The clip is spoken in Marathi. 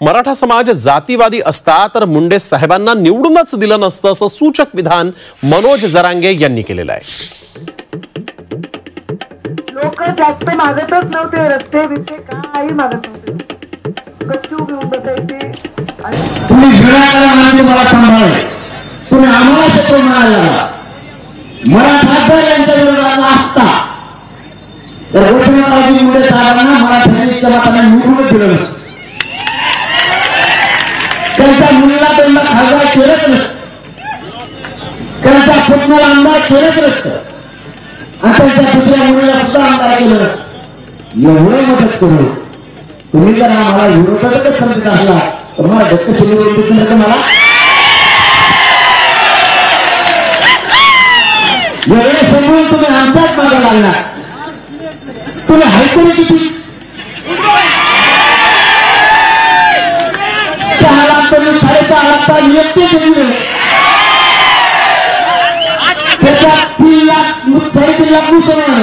मराठा समाज जातीवादी असता तर मुंडे साहेबांना निवडूनच दिलं नसतं असं सूचक विधान मनोज जरांगे यांनी केलेलं आहे। लोक जास्त मागतच नव्हते, रस्ते बिस्ते काही मागत नव्हते, गच्चू घेऊन बसायचे। तुम्ही विनाकारण मला सांभाळले, तुम्ही आम्हाला शत्रू म्हणाला। मराठा जर यांच्या विरोधात असता तर गोपीनाथरावजी मुंडे साहेबांना मराठ्यांच्या मताने निवडून दिलं नसतं, त्यांच्या मुलीला त्यांना खासदार केलंच नसतं, त्यांच्या पुतण्याला आमदार केलंच नसतं आणि त्यांच्या दुसऱ्या मुलीला सुद्धा आमदार केलं नसतं। एवढं मदत करू तुम्ही जर आम्हाला विरोधातच समजत असला तर मला डक्क शिलवती मला एवढे समजून तुम्ही आमच्याच मागे लागणार। तुम्ही हायतरी किती 6 लाख 6.5 लाख नियुक्ती दिली, त्याच्यात 3 लाख 3.5 लाख मुसलमान